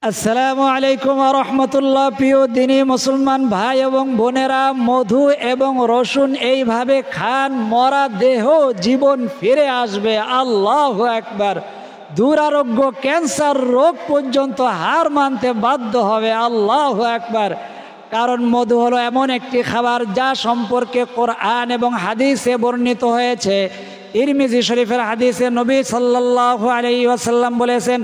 আসসালামু আলাইকুম ওয়া রাহমাতুল্লাহ। প্রিয় দিনী মুসলমান ভাই এবং বোনেরা, মধু এবং রসুন এইভাবে খান, মরা দেহ জীবন ফিরে আসবে। আল্লাহু আকবার। দুরারোগ্য ক্যান্সার রোগ পর্যন্ত হার মানতে বাধ্য হবে। আল্লাহু আকবার। কারণ মধু হলো এমন একটি খাবার যা সম্পর্কে কোরআন এবং হাদিসে বর্ণিত হয়েছে। তিরমিজি শরীফের হাদিসে নবী সাল্লাল্লাহু আলাইহি ওয়াসাল্লাম বলেছেন,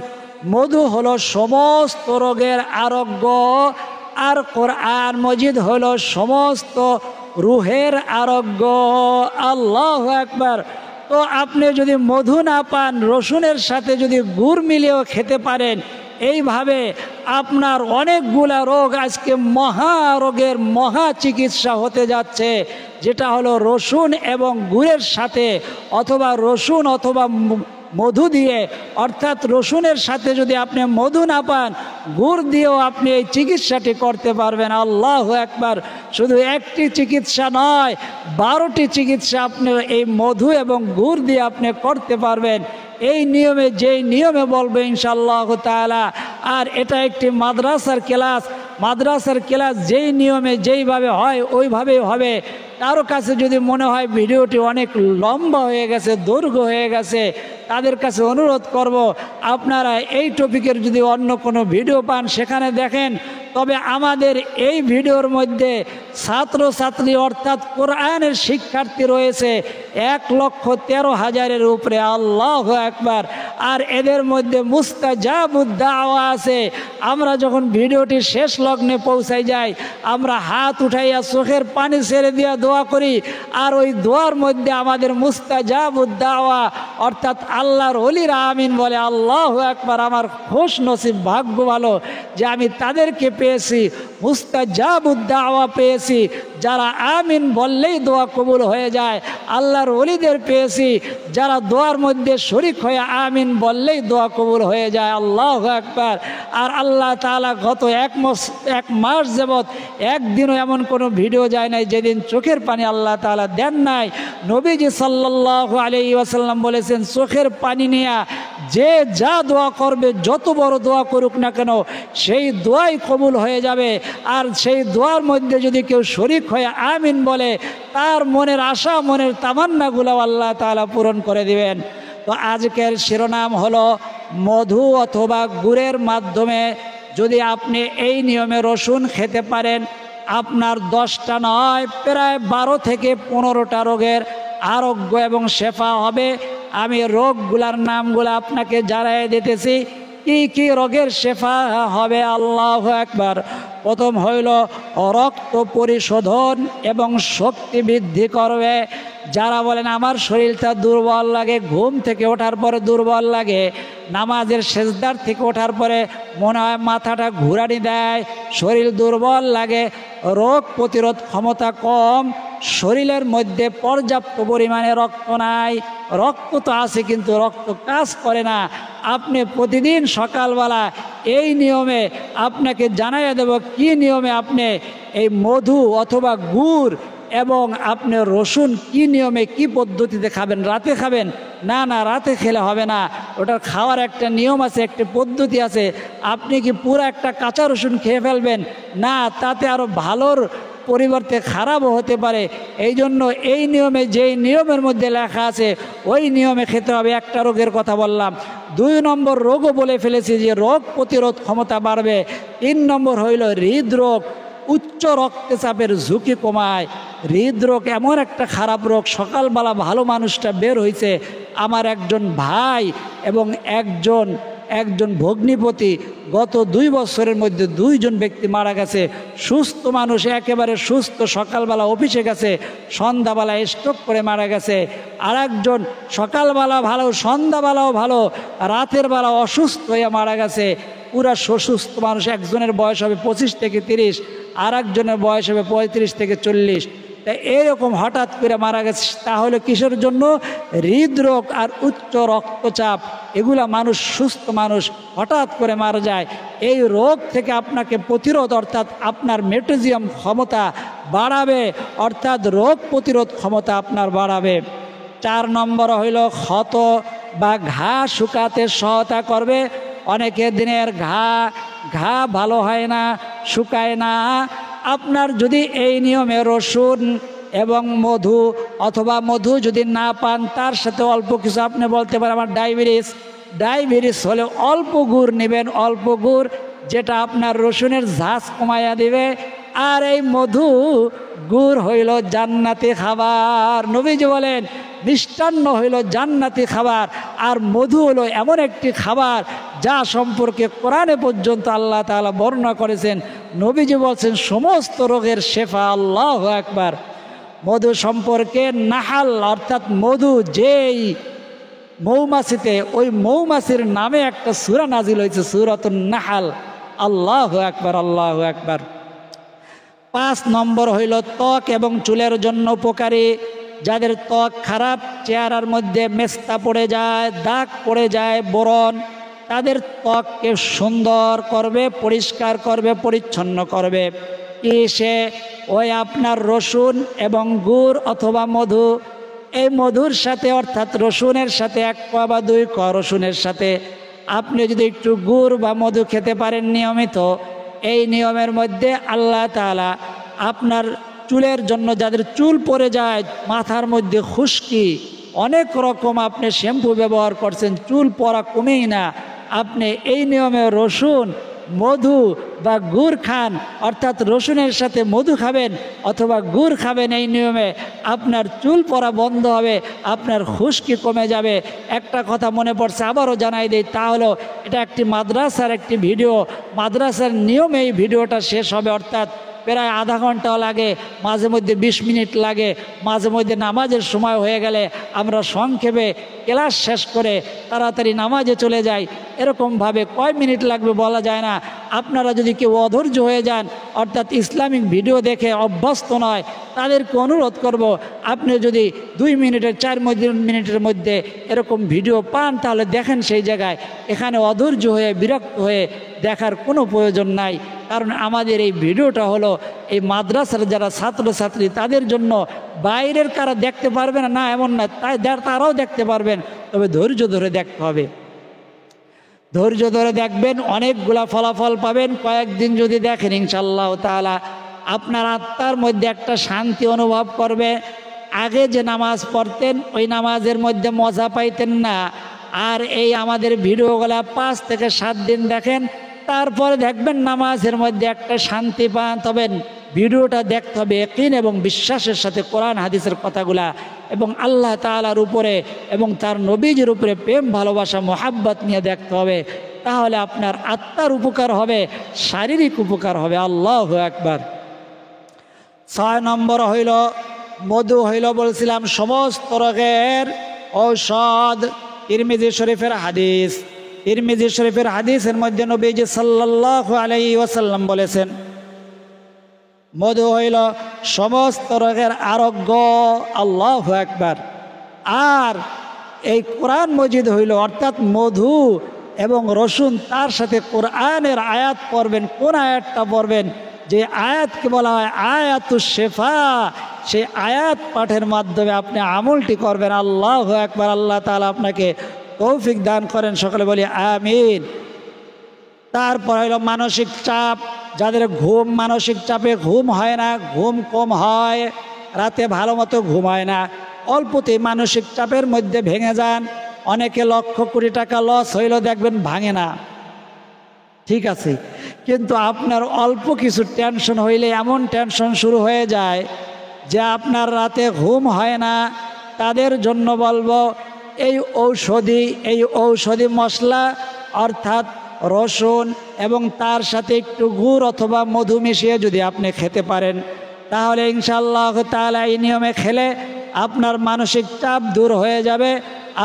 মধু হলো সমস্ত রোগের আরোগ্য, আর কোরআন মজিদ হলো সমস্ত রুহের আরোগ্য। আল্লাহু আকবার। তো আপনি যদি মধু না পান, রসুনের সাথে যদি গুড় মিলিয়েও খেতে পারেন, এইভাবে আপনার অনেকগুলা রোগ আজকে মহারোগের মহা চিকিৎসা হতে যাচ্ছে, যেটা হলো রসুন এবং গুড়ের সাথে, অথবা রসুন অথবা মধু দিয়ে। অর্থাৎ রসুনের সাথে যদি আপনি মধু না পান, গুড় দিয়েও আপনি এই চিকিৎসাটি করতে পারবেন। আল্লাহু আকবার। শুধু একটি চিকিৎসা নয়, 12টি চিকিৎসা আপনি এই মধু এবং গুড় দিয়ে আপনি করতে পারবেন, এই নিয়মে, যেই নিয়মে বলবে ইনশাআল্লাহ তাআলা। আর এটা একটি মাদ্রাসার ক্লাস। মাদ্রাসার ক্লাস যেই নিয়মে যেইভাবে হয় ওইভাবেই হবে। কারো কাছে যদি মনে হয় ভিডিওটি অনেক লম্বা হয়ে গেছে, দৈর্ঘ্য হয়ে গেছে, তাদের কাছে অনুরোধ করব, আপনারা এই টপিকের যদি অন্য কোনো ভিডিও পান সেখানে দেখেন। তবে আমাদের এই ভিডিওর মধ্যে ছাত্রছাত্রী অর্থাৎ কোরআনের শিক্ষার্থী রয়েছে 1,13,000-এর উপরে। আল্লাহু আকবার। আর এদের মধ্যে মুস্তাজাবুদ দাওয়া আছে। আমরা যখন ভিডিওটি শেষ লগ্নে পৌঁছাই যাই, আমরা হাত উঠাইয়া চোখের পানি ছেড়ে দিয়া দোয়া করি। আর ওই দোয়ার মধ্যে আমাদের মুস্তাজাবুদ দাওয়া অর্থাৎ আল্লাহর ওলিরা আমিন বলে। আল্লাহু আকবার। আমার খুশ নসিব, ভাগ্য ভালো যে আমি তাদেরকে পেয়েছি, মুস্তাজাবুদ দাওয়া পেয়েছি, যারা আমিন বললেই দোয়া কবুল হয়ে যায়। আল্লাহর ওলিদের পেয়েছি, যারা দোয়ার মধ্যে শরীক হয়ে আমিন বললেই দোয়া কবুল হয়ে যায়। আল্লাহু আকবার। আর আল্লাহ তাআলা গত এক মাস যাবৎ একদিনও এমন কোনো ভিডিও যায় নাই যেদিন চোখের পানি আল্লাহ তাআলা দেন নাই। নবীজি সাল্লাল্লাহু আলাইহি ওয়াসাল্লাম বলেছেন, চোখের পানি নিয়ে যে যা দোয়া করবে, যত বড় দোয়া করুক না কেন, সেই দোয়াই কবুল হয়ে যাবে। আর সেই দোয়ার মধ্যে যদি কেউ শরীক হয়ে আমিন বলে, তার মনের আশা, মনের তামান্নাগুলো আল্লাহ তাআলা পূরণ করে দিবেন। তো আজকের শিরোনাম হলো মধু অথবা গুড়ের মাধ্যমে যদি আপনি এই নিয়মে রসুন খেতে পারেন, আপনার 10টা নয়, প্রায় 12 থেকে 15টা রোগের আরোগ্য এবং শেফা হবে। আমি রোগগুলার নামগুলো আপনাকে জানাই দিতেছি, কি কি রোগের শেফা হবে। আল্লাহু আকবার। প্রথম হইল রক্ত পরিশোধন এবং শক্তি বৃদ্ধি করবে। যারা বলেন আমার শরীরটা দুর্বল লাগে, ঘুম থেকে ওঠার পরে দুর্বল লাগে, নামাজের সেজদার থেকে ওঠার পরে মনে হয় মাথাটা ঘুরানি দেয়, শরীর দুর্বল লাগে, রোগ প্রতিরোধ ক্ষমতা কম, শরীরের মধ্যে পর্যাপ্ত পরিমাণে রক্ত নাই, রক্ত তো আছে কিন্তু রক্ত কাজ করে না, আপনি প্রতিদিন সকালবেলা এই নিয়মে, আপনাকে জানাইয়া দেব কি নিয়মে আপনি এই মধু অথবা গুড় এবং আপনি রসুন কি নিয়মে কি পদ্ধতিতে খাবেন। রাতে খাবেন না, না রাতে খেলে হবে না, ওটার খাওয়ার একটা নিয়ম আছে, একটা পদ্ধতি আছে। আপনি কি পুরো একটা কাঁচা রসুন খেয়ে ফেলবেন? না, তাতে আরও ভালোর পরিবর্তে খারাপও হতে পারে। এই জন্য এই নিয়মে, যেই নিয়মের মধ্যে লেখা আছে ওই নিয়মে খেতে হবে। একটা রোগের কথা বললাম। 2 নম্বর রোগও বলে ফেলেছি যে রোগ প্রতিরোধ ক্ষমতা বাড়বে। 3 নম্বর হইল হৃদরোগ, উচ্চ রক্তচাপের ঝুঁকি কমায়। হৃদরোগ এমন একটা খারাপ রোগ, সকালবেলা ভালো মানুষটা বের হয়েছে, আমার একজন ভাই এবং একজন ভগ্নিপতি, গত 2 বছরের মধ্যে 2 জন ব্যক্তি মারা গেছে। সুস্থ মানুষ, একেবারে সুস্থ, সকালবেলা অফিসে গেছে, সন্ধ্যাবেলা স্ট্রোক করে মারা গেছে। আর একজন সকালবেলা ভালো, সন্ধ্যাবেলাও ভালো, রাতের বেলা অসুস্থ হয়ে মারা গেছে। পুরা সুস্থ মানুষ, একজনের বয়স হবে 25 থেকে 30, আর একজনের বয়স হবে 35 থেকে 40। তাই এরকম হঠাৎ করে মারা গেছে। তাহলে কিসের জন্য? হৃদরোগ আর উচ্চ রক্তচাপ, এগুলা মানুষ, সুস্থ মানুষ হঠাৎ করে মারা যায়। এই রোগ থেকে আপনাকে প্রতিরোধ, অর্থাৎ আপনার মেটাবলিজম ক্ষমতা বাড়াবে, অর্থাৎ রোগ প্রতিরোধ ক্ষমতা আপনার বাড়াবে। 4 নম্বর হইল ক্ষত বা ঘা শুকাতে সহায়তা করবে। অনেকের দিনের ঘা ঘা ভালো হয় না, শুকায় না। আপনার যদি এই নিয়মে রসুন এবং মধু অথবা মধু যদি না পান, তার সাথে অল্প কিছু আপনি বলতে পারেন আমার ডায়াবেটিস হলে অল্প গুড় নেবেন, অল্প গুড়, যেটা আপনার রসুনের ঝাঁজ কমাইয়া দিবে। আর এই মধু গুড় হইল জান্নাতি খাবার। নবীজি বলেন মিষ্টান্ন হইল জান্নাতি খাবার, আর মধু হলো এমন একটি খাবার যা সম্পর্কে কোরআনে পর্যন্ত আল্লাহ তাআলা বর্ণনা করেছেন। নবীজি বলছেন সমস্ত রোগের শেফা। আল্লাহু আকবার। মধু সম্পর্কে নাহাল অর্থাৎ মধু যেই মৌমাছিতে, ওই মৌমাছির নামে একটা সূরা নাজিল হয়েছে, সূরাতুন নাহাল। আল্লাহু আকবার, আল্লাহু আকবার। 5 নম্বর হইল ত্বক এবং চুলের জন্য উপকারী। যাদের ত্বক খারাপ, চেহারার মধ্যে মেস্তা পড়ে যায়, দাগ পড়ে যায়, ব্রণ, তাদের ত্বককে সুন্দর করবে, পরিষ্কার করবে, পরিচ্ছন্ন করবে কি সে? ওই আপনার রসুন এবং গুড় অথবা মধু। এই মধুর সাথে অর্থাৎ রসুনের সাথে 1 কোয়া বা 2 কোয়া রসুনের সাথে আপনি যদি একটু গুড় বা মধু খেতে পারেন নিয়মিত, এই নিয়মের মধ্যে আল্লাহ তাআলা আপনার চুলের জন্য, যাদের চুল পড়ে যায়, মাথার মধ্যে খুশকি, অনেক রকম আপনি শ্যাম্পু ব্যবহার করছেন, চুল পড়া কমেই না, আপনি এই নিয়মে রসুন, মধু বা গুড় খান, অর্থাৎ রসুনের সাথে মধু খাবেন অথবা গুড় খাবেন, এই নিয়মে আপনার চুল পড়া বন্ধ হবে, আপনার খুশকি কমে যাবে। একটা কথা মনে পড়ছে, আবারও জানাই দিই, তা হলো এটা একটি মাদ্রাসার একটি ভিডিও, মাদ্রাসার নিয়মে এই ভিডিওটা শেষ হবে, অর্থাৎ প্রায় আধা ঘন্টাও লাগে, মাঝে মধ্যে 20 মিনিট লাগে, মাঝে মধ্যে নামাজের সময় হয়ে গেলে আমরা সংক্ষেপে ক্লাস শেষ করে তাড়াতাড়ি নামাজে চলে যাই। এরকমভাবে কয় মিনিট লাগবে বলা যায় না। আপনারা যদি কেউ অধৈর্য হয়ে যান, অর্থাৎ ইসলামিক ভিডিও দেখে অভ্যস্ত নয়, তাদেরকে অনুরোধ করব, আপনি যদি 2 মিনিটের 4 মিনিটের মধ্যে এরকম ভিডিও পান, তাহলে দেখেন সেই জায়গায়। এখানে অধৈর্য হয়ে বিরক্ত হয়ে দেখার কোনো প্রয়োজন নাই, কারণ আমাদের এই ভিডিওটা হলো এই মাদ্রাসার যারা ছাত্রছাত্রী তাদের জন্য। বাইরের কারা দেখতে পারবে না, না এমন না, তারাও দেখতে পারবেন, তবে ধৈর্য ধরে দেখতে হবে। ধৈর্য ধরে দেখবেন, অনেকগুলা ফলাফল পাবেন। কয়েকদিন যদি দেখেন ইনশাআল্লাহ তাআলা আপনার আত্মার মধ্যে একটা শান্তি অনুভব করবে। আগে যে নামাজ পড়তেন ওই নামাজের মধ্যে মজা পাইতেন না, আর এই আমাদের ভিডিওগুলা 5 থেকে 7 দিন দেখেন, তারপরে দেখবেন নামাজের মধ্যে একটা শান্তি পান। তবে ভিডিওটা দেখতে হবে ইয়াকিন এবং বিশ্বাসের সাথে, কোরআন হাদিসের কথাগুলা এবং আল্লাহ তাআলার উপরে এবং তার নবীজির উপরে প্রেম ভালোবাসা মোহাব্বত নিয়ে দেখতে হবে। তাহলে আপনার আত্মার উপকার হবে, শারীরিক উপকার হবে। আল্লাহু আকবার। 6 নম্বর হইল মধু হইল বলছিলাম সমস্ত রোগের ঔষধ। তিরমিজি শরীফের হাদিস, তিরমিজি শরীফের হাদিসের মধ্যে নবীজি সাল্লাল্লাহু আলাইহি ওয়াসাল্লাম বলেছেন মধু হইল সমস্ত রোগের আরোগ্য। আল্লাহু আকবার। আর এই কোরআন মজিদ হইল অর্থাৎ মধু এবং রসুন, তার সাথে কোরআনের আয়াত পড়বেন। কোন আয়াতটা পড়বেন? যে আয়াতকে বলা হয় আয়াতুশ শিফা, সেই আয়াত পাঠের মাধ্যমে আপনি আমলটি করবেন। আল্লাহু আকবার। আল্লাহ তাআলা আপনাকে তৌফিক দান করেন, সকলে বলি আমিন। তারপর হইল মানসিক চাপ, যাদের মানসিক চাপে ঘুম হয় না, ঘুম কম হয়, রাতে ভালো মতো ঘুম হয় না, অল্পতেই মানসিক চাপের মধ্যে ভেঙে যান। অনেকে লক্ষ কোটি টাকা লস হইল দেখবেন ভাঙে না, ঠিক আছে, কিন্তু আপনার অল্প কিছু টেনশন হইলে এমন টেনশন শুরু হয়ে যায় যে আপনার রাতে ঘুম হয় না। তাদের জন্য বলবো এই ঔষধি মশলা অর্থাৎ রসুন এবং তার সাথে একটু গুড় অথবা মধু মিশিয়ে যদি আপনি খেতে পারেন, তাহলে ইনশাআল্লাহ তাআলা এই নিয়মে খেলে আপনার মানসিক চাপ দূর হয়ে যাবে।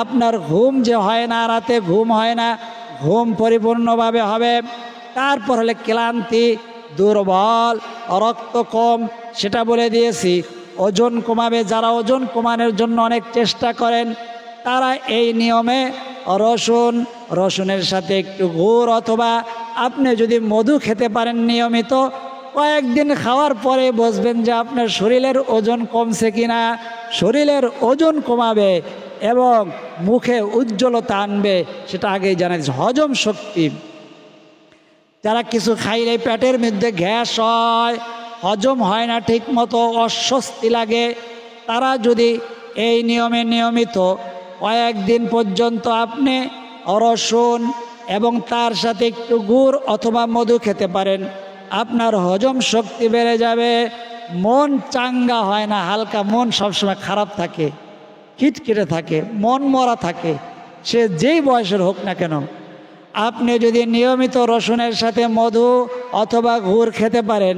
আপনার ঘুম যে হয় না, রাতে ঘুম হয় না, ঘুম পরিপূর্ণভাবে হবে। তারপর হলে ক্লান্তি, দুর্বল, রক্ত কম, সেটা বলে দিয়েছি। ওজন কমাবে, যারা ওজন কমানোর জন্য অনেক চেষ্টা করেন তারা এই নিয়মে রসুনের সাথে একটু গুড় অথবা আপনি যদি মধু খেতে পারেন নিয়মিত, কয়েকদিন খাওয়ার পরে বুঝবেন যে আপনার শরীরের ওজন কমছে কিনা। শরীরের ওজন কমাবে এবং মুখে উজ্জ্বলতা আনবে, সেটা আগেই জানা। হজম শক্তি, যারা কিছু খাইলে পেটের মধ্যে গ্যাস হয়, হজম হয় না ঠিক মতো, অস্বস্তি লাগে, তারা যদি এই নিয়মে নিয়মিত কয়েকদিন পর্যন্ত আপনি রসুন এবং তার সাথে একটু গুড় অথবা মধু খেতে পারেন, আপনার হজম শক্তি বেড়ে যাবে। মন চাঙ্গা হয় না, হালকা মন সবসময় খারাপ থাকে, খিটখিটে থাকে, মন মরা থাকে, সে যেই বয়সের হোক না কেন। আপনি যদি নিয়মিত রসুনের সাথে মধু অথবা গুড় খেতে পারেন,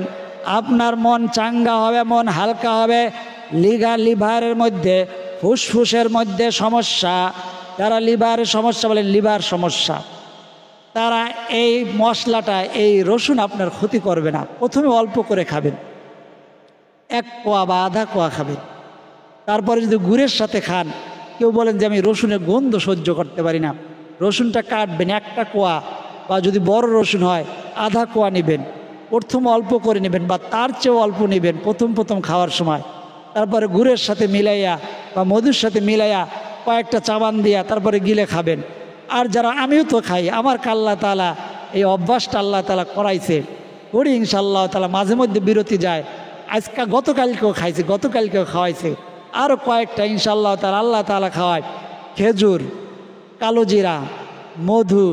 আপনার মন চাঙ্গা হবে, মন হালকা হবে। লিভারের মধ্যে, ফুসফুসের মধ্যে সমস্যা, যারা লিভারের সমস্যা বলে লিভার সমস্যা, তারা এই মশলাটা, এই রসুন আপনার ক্ষতি করবে না। প্রথমে অল্প করে খাবেন, 1 কোয়া বা আধা কোয়া খাবেন। তারপরে যদি গুড়ের সাথে খান, কেউ বলেন যে আমি রসুনের গন্ধ সহ্য করতে পারি না, রসুনটা কাটবেন, 1টা কোয়া বা যদি বড় রসুন হয় আধা কোয়া নেবেন, প্রথম অল্প করে নেবেন বা তার চেয়েও অল্প নেবেন প্রথম খাওয়ার সময়। তারপরে গুড়ের সাথে মিলাইয়া বা মধুর সাথে মিলাইয়া কয়েকটা চাবান দিয়া তারপরে গিলে খাবেন। আর যারা, আমিও তো খাই, আমার আল্লাহ তাআলা এই অভ্যাসটা আল্লাহ তাআলা করাইছে, করি ইনশাআল্লাহ তাআলা, মাঝে মধ্যে বিরতি যায়। আজকে গতকালকেও খাইছে, গতকালকেও খাওয়াইছে, আরও কয়েকটা ইনশাআল্লাহ তাআলা আল্লাহ তাআলা খাওয়ায়। খেজুর, কালো জিরা, মধু,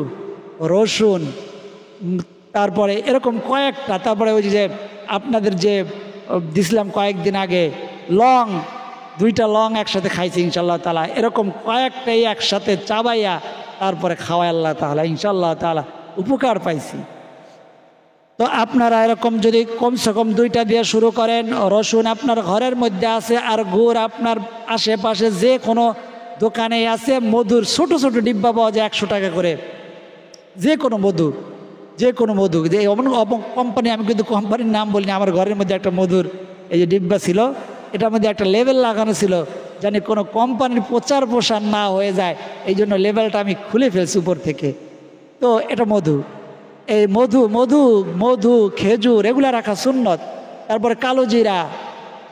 রসুন, তারপরে এরকম কয়েকটা, তারপরে ওই যে আপনাদের যে দিছিলাম কয়েকদিন আগে লং, 2টা লং একসাথে খাইছি ইনশাআল্লাহ তাআলা। এরকম কয়েকটাই একসাথে চাবাইয়া তারপরে খাওয়াই আল্লাহ তাআলা, ইনশাআল্লাহ তাআলা উপকার পাইছি। তো আপনারা এরকম যদি কমসে কম 2টা দিয়ে শুরু করেন, রসুন আপনার ঘরের মধ্যে আছে আর গুড় আপনার আশেপাশে যে কোনো দোকানে আছে, মধুর ছোট ছোট ডিব্বা পাওয়া যায় 100 টাকা করে, যে কোনো মধু, যে কোনো মধু, যে কোম্পানি, আমি কিন্তু কোম্পানির নাম বলিনি, আমার ঘরের মধ্যে একটা মধুর এই যে ডিব্বা ছিল, এটার মধ্যে একটা লেবেল লাগানো ছিল, জানি কোনো কোম্পানির প্রচার প্রসার না হয়ে যায়, এই জন্য লেবেলটা আমি খুলে ফেলছি উপর থেকে। তো এটা মধু, এই মধু, খেজুর এগুলো রাখা সুন্নত। তারপরে কালো জিরা,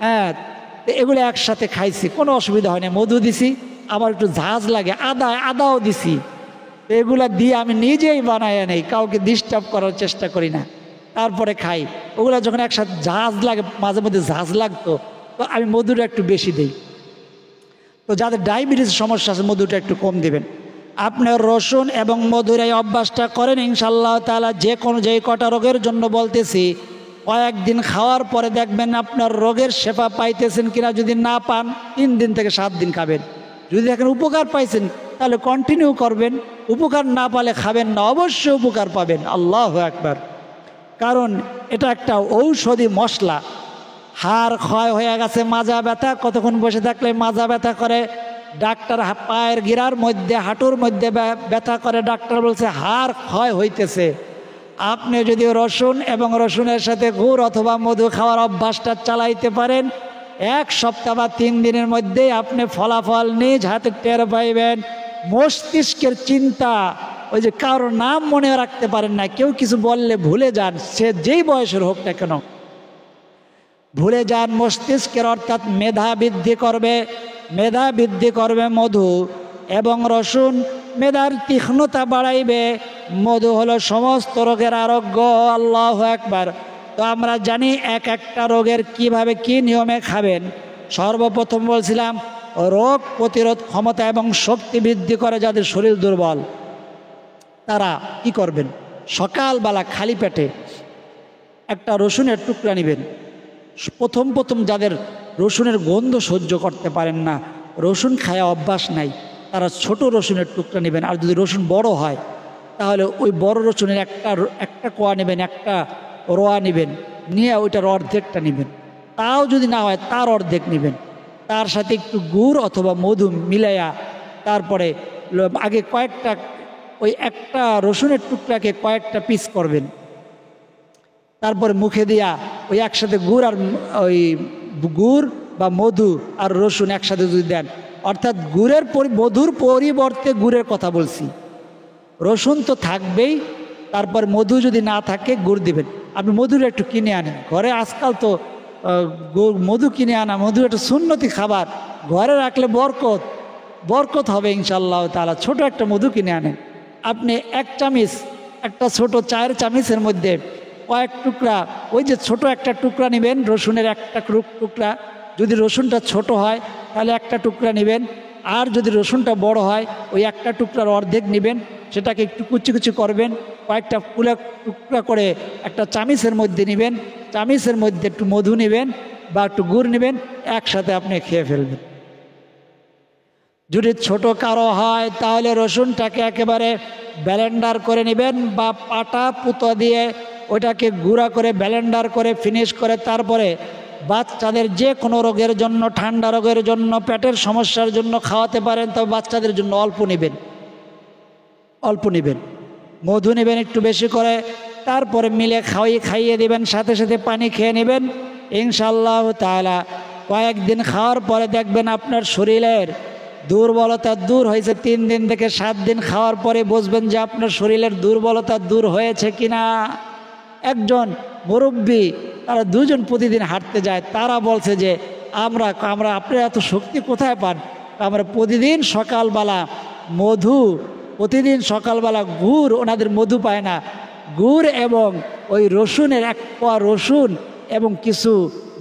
হ্যাঁ, এগুলো একসাথে খাইছি, কোনো অসুবিধা হয় না। মধু দিছি, আমার একটু ঝাঁজ লাগে, আদাও দিছি, এগুলা দিয়ে আমি নিজেই বানাইয়া নেই, কাউকে ডিস্টার্ব করার চেষ্টা করি না, তারপরে খাই। ওগুলো যখন একসাথে ঝাঁজ লাগে, মাঝে মধ্যে ঝাঁজ লাগতো, তো আমি মধুটা একটু বেশি দিই। তো যাদের ডায়াবেটিস সমস্যা আছে মধুটা একটু কম দেবেন। আপনার রসুন এবং মধুর এই অভ্যাসটা করেন ইনশাআল্লাহ তাআলা, যে কটা রোগের জন্য বলতেছি, কয়েকদিন খাওয়ার পরে দেখবেন আপনার রোগের শেফা পাইতেছেন কিনা। যদি না পান 3 দিন থেকে 7 দিন খাবেন। যদি দেখেন উপকার পাইছেন তাহলে কন্টিনিউ করবেন, উপকার না পালে খাবেন না, অবশ্যই উপকার পাবেন। আল্লাহু আকবার। কারণ এটা একটা ঔষধি মশলা। হাড় ক্ষয় হয়ে গেছে, মাজা ব্যথা, কতক্ষণ বসে থাকলে মাজা ব্যথা করে, ডাক্তার পায়ের গিরার মধ্যে, হাঁটুর মধ্যে ব্যথা করে, ডাক্তার বলছে হাড় ক্ষয় হইতেছে। আপনি যদি রসুন এবং রসুনের সাথে গুড় অথবা মধু খাওয়ার অভ্যাসটা চালাইতে পারেন, 1 সপ্তাহ বা 3 দিনের মধ্যেই আপনি ফলাফল নিজ হাতে টের পাইবেন। মস্তিষ্কের চিন্তা, ওই যে কারোর নাম মনে রাখতে পারেন না, কেউ কিছু বললে ভুলে যান, সে যেই বয়সের হোক না কেন, ভুলে যান। মস্তিষ্কের অর্থাৎ মেধা বৃদ্ধি করবে মধু এবং রসুন, মেধার তীক্ষ্ণতা বাড়াইবে। মধু হলো সমস্ত রোগের আরোগ্য। আল্লাহু আকবার। তো আমরা জানি একটা রোগের কিভাবে কি নিয়মে খাবেন। সর্বপ্রথম বলছিলাম রোগ প্রতিরোধ ক্ষমতা এবং শক্তি বৃদ্ধি করে। যাদের শরীর দুর্বল তারা কি করবেন, সকালবেলা খালি পেটে একটা রসুনের টুকরা নেবেন। প্রথম যাদের রসুনের গন্ধ সহ্য করতে পারেন না, রসুন খাওয়া অভ্যাস নাই, তারা ছোট রসুনের টুকরা নেবেন। আর যদি রসুন বড় হয় তাহলে ওই বড় রসুনের একটা কোয়া নেবেন, একটা রোয়া নেবেন, নিয়ে ওইটার অর্ধেকটা নেবেন। তাও যদি না হয় তার অর্ধেক নেবেন, তার সাথে একটু গুড় অথবা মধু মিলাইয়া তারপরে আগে ওই একটা রসুনের টুকরাকে কয়েকটা পিস করবেন, তারপরে মুখে দিয়া ওই একসাথে গুড় বা মধু আর রসুন একসাথে যদি দেন, অর্থাৎ মধুর পরিবর্তে গুড়ের কথা বলছি, রসুন তো থাকবেই, তারপর মধু যদি না থাকে গুড় দিবেন। আপনি মধুর একটু কিনে আনেন ঘরে, আজকাল তো মধু কিনে আনা, মধু একটা সুন্নতি খাবার, ঘরে রাখলে বরকত হবে ইনশাআল্লাহ তাআলা। ছোট একটা মধু কিনে আনেন, আপনি 1 চামচ একটা ছোট চায়ের চামিচের মধ্যে কয়েক টুকরা, ওই যে ছোট একটা টুকরা নেবেন, রসুনের একটা টুকরা, যদি রসুনটা ছোট হয় তাহলে একটা টুকরা নেবেন, আর যদি রসুনটা বড় হয় ওই একটা টুকরার অর্ধেক নেবেন, সেটাকে একটু কুচি কুচি করবেন, কয়েকটা টুকরা করে একটা চামিচের মধ্যে নেবেন, চামিচের মধ্যে একটু মধু নেবেন বা একটু গুড় নেবেন, একসাথে আপনি খেয়ে ফেলবেন। যদি ছোট কারো হয় তাহলে রসুনটাকে একেবারে ব্লেন্ডার করে নেবেন বা পাটা পুতো দিয়ে ওইটাকে গুঁড়া করে ব্লেন্ডার করে ফিনিশ করে তারপরে বাচ্চাদের যে কোনো রোগের জন্য, ঠান্ডা রোগের জন্য, পেটের সমস্যার জন্য খাওয়াতে পারেন, তবে বাচ্চাদের জন্য অল্প নেবেন, অল্প নেবেন। মধু নেবেন একটু বেশি করে, তারপরে মিলে খাইয়ে দেবেন, সাথে সাথে পানি খেয়ে নেবেন। ইনশাআল্লাহ তাআলা কয়েকদিন খাওয়ার পরে দেখবেন আপনার শরীরের দুর্বলতা দূর হয়েছে। 3 দিন থেকে 7 দিন খাওয়ার পরে বুঝবেন যে আপনার শরীরের দুর্বলতা দূর হয়েছে কিনা। একজন মুরব্বী, তারা 2 জন প্রতিদিন হাঁটতে যায়, তারা বলছে যে আমরা আপনারা এত শক্তি কোথায় পান? আমরা প্রতিদিন সকালবেলা মধু, প্রতিদিন সকালবেলা গুড়, ওনাদের মধু পায় না, গুড় এবং ওই রসুনের 1 পোয়া রসুন এবং কিছু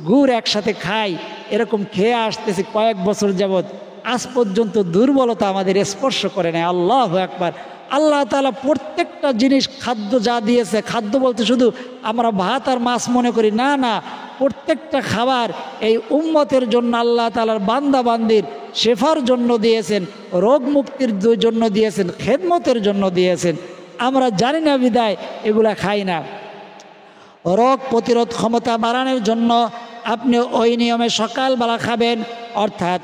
গুড় একসাথে খাই, এরকম খেয়ে আসতেছি কয়েক বছর যাবৎ, আজ পর্যন্ত দুর্বলতা আমাদের স্পর্শ করে নেয়। আল্লাহু আকবার। আল্লাহ তাআলা প্রত্যেকটা জিনিস, খাদ্য যা দিয়েছে, খাদ্য বলতে শুধু আমরা ভাত আর মাছ মনে করি না, না, প্রত্যেকটা খাবার এই উম্মতের জন্য আল্লাহ তাআলার বান্দা বান্দির শেফার জন্য দিয়েছেন, রোগ মুক্তির জন্য দিয়েছেন, খেদমতের জন্য দিয়েছেন। আমরা জানি না বিদায় এগুলা খাই না। রোগ প্রতিরোধ ক্ষমতা বাড়ানোর জন্য আপনি ওই নিয়মে সকালবেলা খাবেন, অর্থাৎ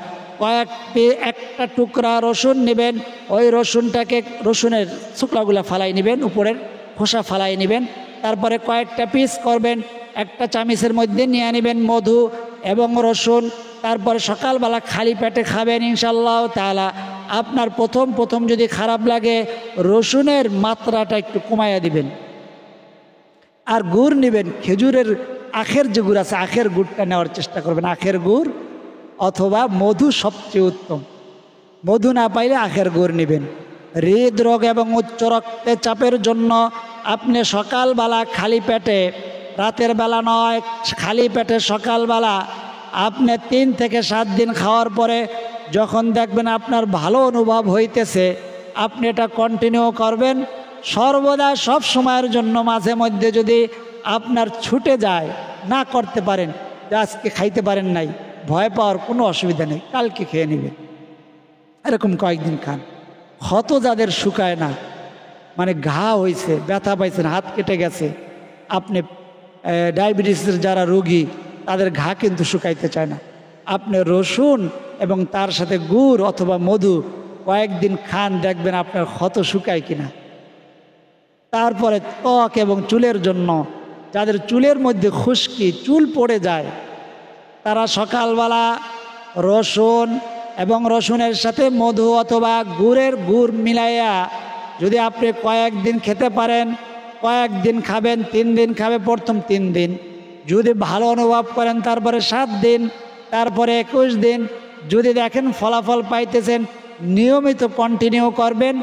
একটা টুকরা রসুন নেবেন, ওই রসুনটাকে, রসুনের শুকলাগুলা ফালাই নেবেন, উপরের খোসা ফালাই নেবেন, তারপরে কয়েকটা পিস করবেন, একটা চামিচের মধ্যে নিয়ে নেবেন মধু এবং রসুন, তারপরে সকালবেলা খালি পেটে খাবেন। ইনশাআল্লাহ তাআলা আপনার প্রথম যদি খারাপ লাগে রসুনের মাত্রাটা একটু কমাইয়া দিবেন, আর গুড় নেবেন, খেজুরের আখের যে গুড় আছে আখের গুড়টা নেওয়ার চেষ্টা করবেন, আখের গুড় অথবা মধু সবচেয়ে উত্তম। মধু না পাইলে আখের গুড় নেবেন। হৃদরোগ এবং উচ্চ রক্তচাপের জন্য আপনি সকালবেলা খালি পেটে, রাতের বেলা নয়, খালি পেটে সকালবেলা আপনি 3 থেকে 7 দিন খাওয়ার পরে যখন দেখবেন আপনার ভালো অনুভব হইতেছে, আপনি এটা কন্টিনিউ করবেন সর্বদা, সব সময়ের জন্য। মাঝে মধ্যে যদি আপনার ছুটে যায়, না করতে পারেন, যে আজকে খাইতে পারেন নাই, ভয় পাওয়ার কোনো অসুবিধা নেই, কালকে খেয়ে নেবেন, এরকম কয়েকদিন খান। ক্ষত যাদের শুকায় না, মানে ঘা হয়েছে, ব্যথা পাইছেন, হাত কেটে গেছে, আপনি ডায়াবেটিসের যারা রোগী তাদের ঘা কিন্তু শুকাইতে চায় না, আপনি রসুন এবং তার সাথে গুড় অথবা মধু কয়েকদিন খান, দেখবেন আপনার ক্ষত শুকায় কিনা। তারপরে ত্বক এবং চুলের জন্য, যাদের চুলের মধ্যে খুশকি, চুল পড়ে যায়, তারা সকালবেলা রসুন এবং রসুনের সাথে মধু অথবা গুড় মিলাইয়া যদি আপনি কয়েকদিন খেতে পারেন, কয়েকদিন খাবেন, 3 দিন খাবে, প্রথম 3 দিন যদি ভালো অনুভব করেন, তারপরে 7 দিন, তারপরে 21 দিন, যদি দেখেন ফলাফল পাইতেছেন, নিয়মিত কন্টিনিউ করবেন।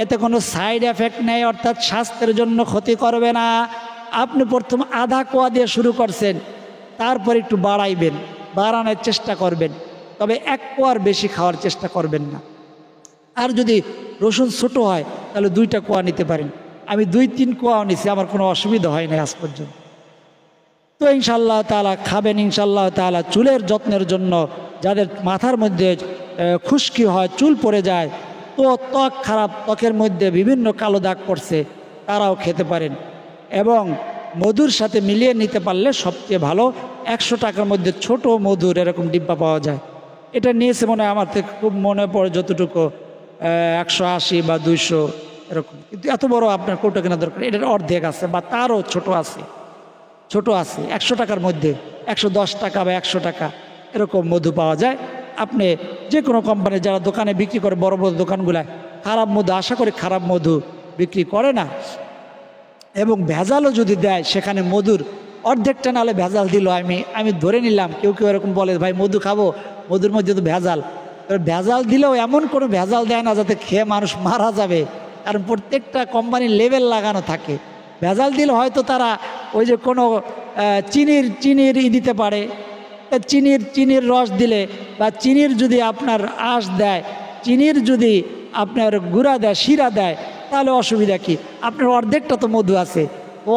এতে কোনো সাইড এফেক্ট নেই, অর্থাৎ স্বাস্থ্যের জন্য ক্ষতি করবে না। আপনি প্রথম আধা কোয়া দিয়ে শুরু করছেন, তারপর একটু বাড়ানোর চেষ্টা করবেন, তবে 1 কোয়ার বেশি খাওয়ার চেষ্টা করবেন না। আর যদি রসুন ছোটো হয় তাহলে 2টা কোয়া নিতে পারেন। আমি 2-3 কোয়াও নিছি, আমার কোনো অসুবিধা হয় না আজ পর্যন্ত। তো ইনশাআল্লাহ তাআলা খাবেন। ইনশাআল্লাহ তাআলা চুলের যত্নের জন্য, যাদের মাথার মধ্যে খুশকি হয়, চুল পড়ে যায়, তো ত্বক খারাপ, ত্বকের মধ্যে বিভিন্ন কালো দাগ পড়ছে, তারাও খেতে পারেন। এবং মধুর সাথে মিলিয়ে নিতে পারলে সবচেয়ে ভালো। 100 টাকার মধ্যে ছোট মধুর এরকম ডিব্বা পাওয়া যায়, এটা নিয়েছে মনে হয় আমার থেকে, খুব মনে পড়ে যতটুকু 180 বা 200 এরকম, কিন্তু এত বড় আপনার কৌটো কেনা দরকার, এটার অর্ধেক আছে বা তারও ছোট আছে 100 টাকার মধ্যে 110 টাকা বা 100 টাকা এরকম মধু পাওয়া যায়। আপনি যে কোনো কোম্পানি যারা দোকানে বিক্রি করে, বড় বড় দোকানগুলা খারাপ মধু, আশা করি খারাপ মধু বিক্রি করে না, এবং ভেজালও যদি দেয় সেখানে মধুর অর্ধেকটা নাহলে ভেজাল দিল, আমি ধরে নিলাম। কেউ এরকম বলে ভাই মধু খাবো, মধুর মধ্যে তো ভেজাল। ভেজাল দিলেও এমন কোনো ভেজাল দেয় না যাতে খেয়ে মানুষ মারা যাবে, কারণ প্রত্যেকটা কোম্পানির লেবেল লাগানো থাকে। ভেজাল দিলে হয়তো তারা ওই যে কোনো চিনির দিতে পারে, চিনির রস দিলে বা চিনির যদি আপনার আঁশ দেয়, চিনির যদি আপনার গুঁড়া দেয়, শিরা দেয়, তাহলে অসুবিধা কি? আপনার অর্ধেকটা তো মধু আছে,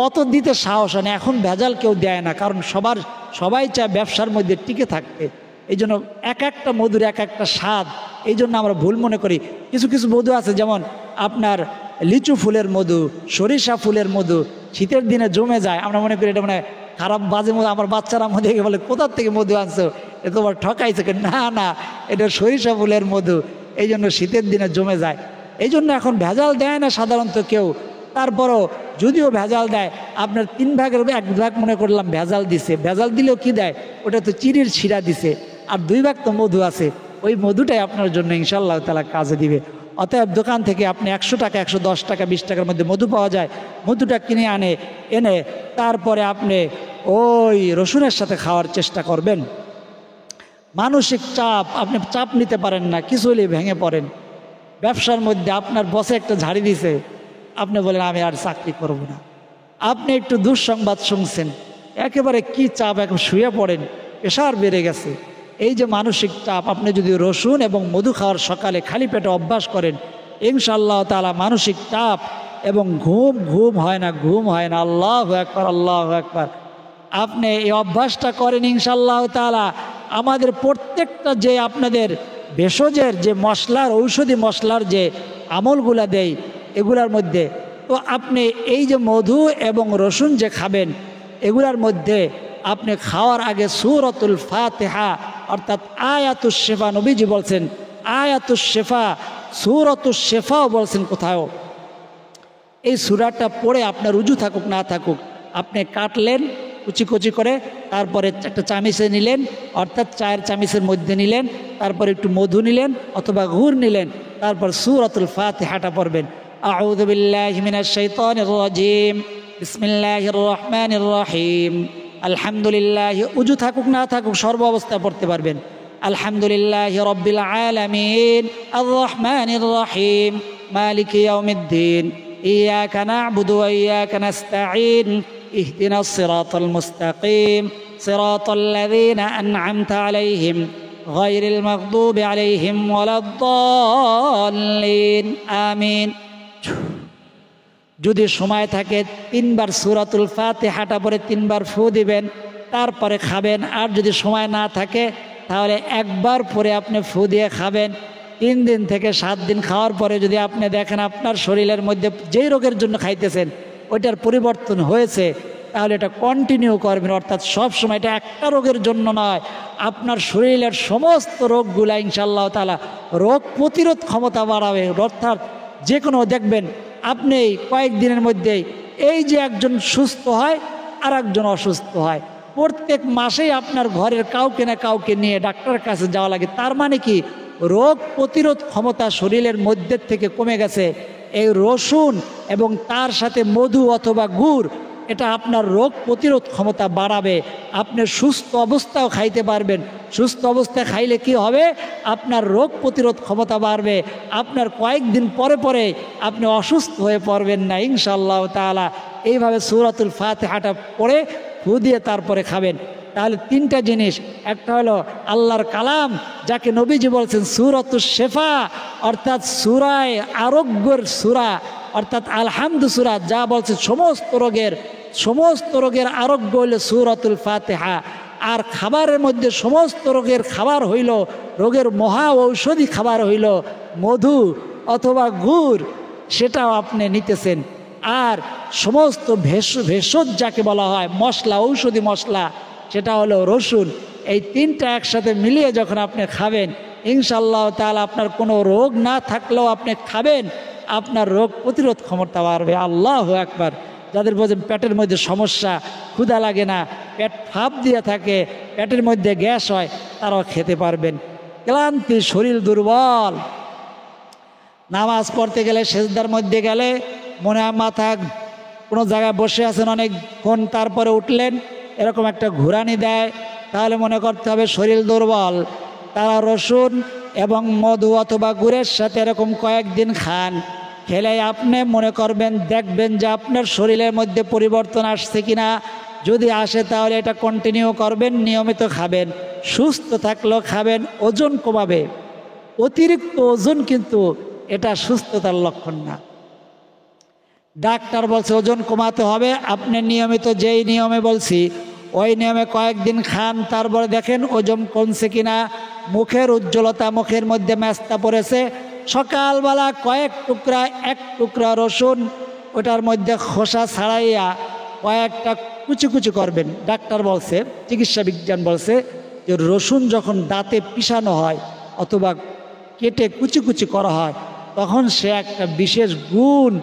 অত দিতে সাহস হয় না। এখন ভেজাল কেউ দেয় না, কারণ সবাই চায় ব্যবসার মধ্যে টিকে থাকতে। এই জন্য এক একটা মধুর এক একটা স্বাদ, এই জন্য আমরা ভুল মনে করি। কিছু কিছু মধু আছে, যেমন আপনার লিচু ফুলের মধু, সরিষা ফুলের মধু শীতের দিনে জমে যায়, আমরা মনে করি এটা মানে খারাপ বাজে মধু। আমার বাচ্চারা মধ্যে বলে কোথার থেকে মধু আনছো, এ তোমার ঠকাইছে। না না, এটা সরিষা ফুলের মধু, এই জন্য শীতের দিনে জমে যায়। এই জন্য এখন ভেজাল দেয় না সাধারণত কেউ। তারপরও যদিও ভেজাল দেয়, আপনার 3 ভাগের 1 ভাগ মনে করলাম ভেজাল দিছে। ভেজাল দিলেও কি দেয়? ওটা তো চিনির শিরা দিছে, আর 2 ভাগ তো মধু আছে। ওই মধুটাই আপনার জন্য ইনশাআল্লাহ তাআলা কাজে দিবে। অতএব দোকান থেকে আপনি 100 টাকা, 110 টাকা, 20 টাকার মধ্যে মধু পাওয়া যায়, মধুটা কিনে এনে তারপরে আপনি ওই রসুনের সাথে খাওয়ার চেষ্টা করবেন। মানসিক চাপ, আপনি চাপ নিতে পারেন না, কিছু হলে ভেঙে পড়েন। ব্যবসার মধ্যে আপনার বসে একটা ঝাড়ি দিছে, আপনি বলেন আমি আর চাকরি করব না। আপনি একটু দুঃসংবাদ শুনছেন, একেবারে কি চাপ, এখন শুয়ে পড়েন, প্রেশার বেড়ে গেছে। এই যে মানসিক চাপ, আপনি যদি রসুন এবং মধু খাওয়ার সকালে খালি পেটে অভ্যাস করেন, ইনশাআল্লাহ তাআলা মানসিক চাপ এবং ঘুম হয় না, আল্লাহু আকবার, আল্লাহু আকবার। আপনি এই অভ্যাসটা করেন ইনশাআল্লাহ তাআলা। আমাদের প্রত্যেকটা যে আপনাদের ভেষজের যে মশলার, ঔষধি মশলার যে আমলগুলা দেয়, এগুলার মধ্যে তো আপনি এই যে মধু এবং রসুন যে খাবেন, এগুলার মধ্যে আপনি খাওয়ার আগে সূরাতুল ফাতিহা অর্থাৎ আয়াতুশ শিফা, নবীজি বলছেন আয়াতুশ শিফা, সূরাতুশ শিফাও বলছেন কোথাও। এই সূরাটা পড়ে আপনার রুজু থাকুক না থাকুক, আপনি কাটলেন কুচি করে, তারপরে একটা চামিচে নিলেন, অর্থাৎ 4 চামিচের মধ্যে নিলেন, তারপর একটু মধু নিলেন অথবা গুড় নিলেন, তারপর সূরাতুল ফাতিহাটা পড়বেন। আউযু বিল্লাহি মিনাশ শাইতানির রাজিম, বিসমিল্লাহির রহমানির রহিম, আলহামদুলিল্লাহ। উজু থাকুক না থাকুক সর্ব অবস্থায় পড়তে পারবেন। আলহামদুলিল্লাহি রাব্বিল আলামিন, আর রহমানির রহিম, মালিকি ইয়াউমিদ্দিন, ইয়াকা না'বুদু ওয়া ইয়াকা নাস্তাঈন, ইহদিনাস সিরাতাল মুস্তাকিম, সিরাতাল লাযীনা আন'আমতা আলাইহিম গায়রিল মাগদুবি আলাইহিম ওয়ালাদ-দাল্লিন, আমিন। যদি সময় থাকে 3 বার সূরাতুল ফাতিহাটা পড়ে 3 বার ফু দিবেন, তারপরে খাবেন। আর যদি সময় না থাকে তাহলে 1 বার পরে আপনি ফু দিয়ে খাবেন। 3 দিন থেকে 7 দিন খাওয়ার পরে যদি আপনি দেখেন আপনার শরীরের মধ্যে যেই রোগের জন্য খাইতেছেন ওইটার পরিবর্তন হয়েছে, তাহলে এটা কন্টিনিউ করবেন। অর্থাৎ সব সময় এটা একটা রোগের জন্য নয়, আপনার শরীরের সমস্ত রোগগুলা ইনশাআল্লাহ তাআলা রোগ প্রতিরোধ ক্ষমতা বাড়াবে। অর্থাৎ যে কোনো দেখবেন আপনি কয়েকদিনের মধ্যেই এই যে একজন সুস্থ হয় আর একজন অসুস্থ হয়, প্রত্যেক মাসেই আপনার ঘরের কাউকে না কাউকে নিয়ে ডাক্তারের কাছে যাওয়া লাগে। তার মানে কি, রোগ প্রতিরোধ ক্ষমতা শরীরের মধ্যে থেকে কমে গেছে। এই রসুন এবং তার সাথে মধু অথবা গুড়, এটা আপনার রোগ প্রতিরোধ ক্ষমতা বাড়াবে। আপনি সুস্থ অবস্থাও খাইতে পারবেন। সুস্থ অবস্থায় খাইলে কি হবে, আপনার রোগ প্রতিরোধ ক্ষমতা বাড়বে। আপনার কয়েকদিন পরে আপনি অসুস্থ হয়ে পড়বেন না ইনশাআল্লাহ তাআলা। এইভাবে সূরাতুল ফাতিহাটা পড়ে ফু দিয়ে তারপরে খাবেন। তাহলে 3টা জিনিস, একটা হলো আল্লাহর কালাম, যাকে নবীজি বলছেন সূরাতুশ শিফা, অর্থাৎ সূরায়ে আরোগ্যের সূরা, অর্থাৎ আলহামদু সূরা, যা বলছে সমস্ত রোগের আরোগ্য হইল সূরাতুল ফাতিহা। আর খাবারের মধ্যে সমস্ত রোগের খাবার হইল, রোগের মহা ঔষধি খাবার হইল মধু অথবা গুড়, সেটাও আপনি নিতেছেন। আর সমস্ত ভেষজ যাকে বলা হয় মশলা, ঔষধি মশলা, সেটা হলো রসুন। এই 3টা একসাথে মিলিয়ে যখন আপনি খাবেন, ইনশাআল্লাহ তাআলা আপনার কোনো রোগ না থাকলেও আপনি খাবেন, আপনার রোগ প্রতিরোধ ক্ষমতা বাড়বে। আল্লাহু আকবার। যাদের বোঝেন পেটের মধ্যে সমস্যা, ক্ষুধা লাগে না, পেট ফাঁপ দিয়ে থাকে, পেটের মধ্যে গ্যাস হয়, তারাও খেতে পারবেন। ক্লান্তি, শরীর দুর্বল, নামাজ পড়তে গেলে সেজদার মধ্যে গেলে মনে হয় মাথা কোনো জায়গায় বসে আছেন অনেকক্ষণ, তারপরে উঠলেন, এরকম একটা ঘুরানি দেয়, তাহলে মনে করতে হবে শরীর দুর্বল। তারা রসুন এবং মধু অথবা গুড়ের সাথে এরকম কয়েকদিন খান, খেলে আপনি মনে করবেন, দেখবেন যে আপনার শরীরের মধ্যে পরিবর্তন আসছে কিনা। যদি আসে তাহলে এটা কন্টিনিউ করবেন, নিয়মিত খাবেন। সুস্থ থাকলেও খাবেন, ওজন কমাবে। অতিরিক্ত ওজন কিন্তু এটা সুস্থতার লক্ষণ না। ডাক্তার বলছে ওজন কমাতে হবে, আপনি নিয়মিত যেই নিয়মে বলছি ওই নিয়মে কয়েকদিন খান, তারপরে দেখেন ওজন কমছে কিনা। মুখের উজ্জ্বলতা, মুখের মধ্যে মেস্তা পড়েছে। সকালবেলা এক টুকরা রসুন ওটার মধ্যে খোসা ছাড়াইয়া কয়েকটা কুচি কুচি করবেন। ডাক্তার বলছে, চিকিৎসা বিজ্ঞান বলছে যে রসুন যখন দাঁতে পিষানো হয় অথবা কেটে কুচি কুচি করা হয়, তখন সে একটা বিশেষ গুণ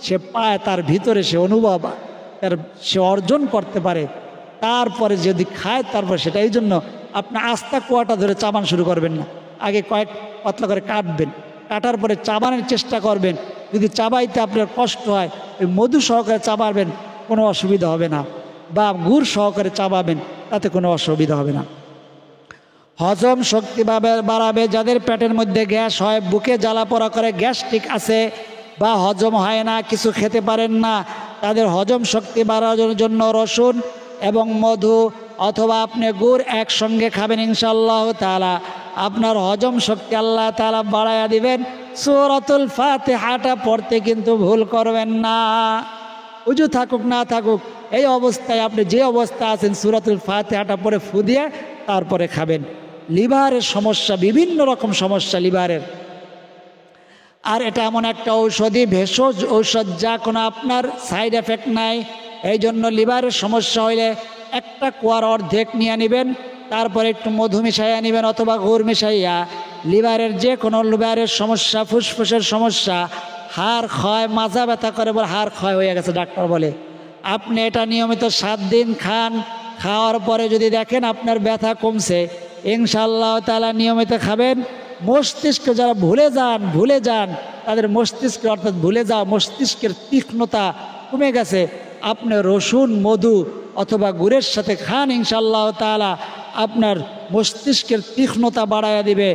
সে পায়, তার ভিতরে সে অনুভব সে অর্জন করতে পারে। তারপরে যদি খায় তারপর সেটা। এই জন্য আপনি আস্তা কুয়াটা ধরে চাবান শুরু করবেন না, আগে কয়েক পাতলা করে কাটবেন, কাটার পরে চাবানের চেষ্টা করবেন। যদি চাবাইতে আপনার কষ্ট হয়, ওই মধু সহকারে চাবাবেন, কোনো অসুবিধা হবে না, বা গুড় সহকারে চাবাবেন, তাতে কোনো অসুবিধা হবে না। হজম শক্তি বাড়াবে। যাদের পেটের মধ্যে গ্যাস হয়, বুকে জ্বালা পোড়া করে, গ্যাস্ট্রিক আছে বা হজম হয় না, কিছু খেতে পারেন না, তাদের হজম শক্তি বাড়ানোর জন্য রসুন এবং মধু অথবা আপনি গুড় একসঙ্গে খাবেন, ইনশাআল্লাহ তাআলা আপনার হজম শক্তি আল্লাহ তাআলা বাড়াইয়া দিবেন। সূরাতুল ফাতিহাটা পড়তে কিন্তু ভুল করবেন না। উজু থাকুক না থাকুক, এই অবস্থায় আপনি যে অবস্থা আছেন সূরাতুল ফাতিহাটা পড়ে ফু দিয়ে তারপরে খাবেন। লিভারের সমস্যা, বিভিন্ন রকম সমস্যা লিভারের, আর এটা এমন একটা ঔষধি ভেষজ ঔষধ যা কোনো আপনার সাইড এফেক্ট নাই। এই জন্য লিভারের সমস্যা হইলে একটা কুয়ার অর্ধেক নিয়ে নেবেন, তারপরে একটু মধু মিশাইয়া নেবেন অথবা গুড় মিশাইয়া। লিভারের যে কোনো লিভারের সমস্যা, ফুসফুসের সমস্যা, হাড় ক্ষয়, মাজা ব্যথা করে বলে হাড় ক্ষয় হয়ে গেছে ডাক্তার বলে, আপনি এটা নিয়মিত 7 দিন খান। খাওয়ার পরে যদি দেখেন আপনার ব্যথা কমছে, ইনশাআল্লাহ তাআলা নিয়মিত খাবেন। মস্তিষ্ক যারা ভুলে যান তাদের মস্তিষ্কে, অর্থাৎ ভুলে যাওয়া মস্তিষ্কের তীক্ষ্ণতা কমে গেছে, আপনি রসুন মধু অথবা গুড়ের সাথে খান, ইনশাআল্লাহ তাআলা আপনার মস্তিষ্কের তীক্ষ্ণতা বাড়াইয়া দিবে,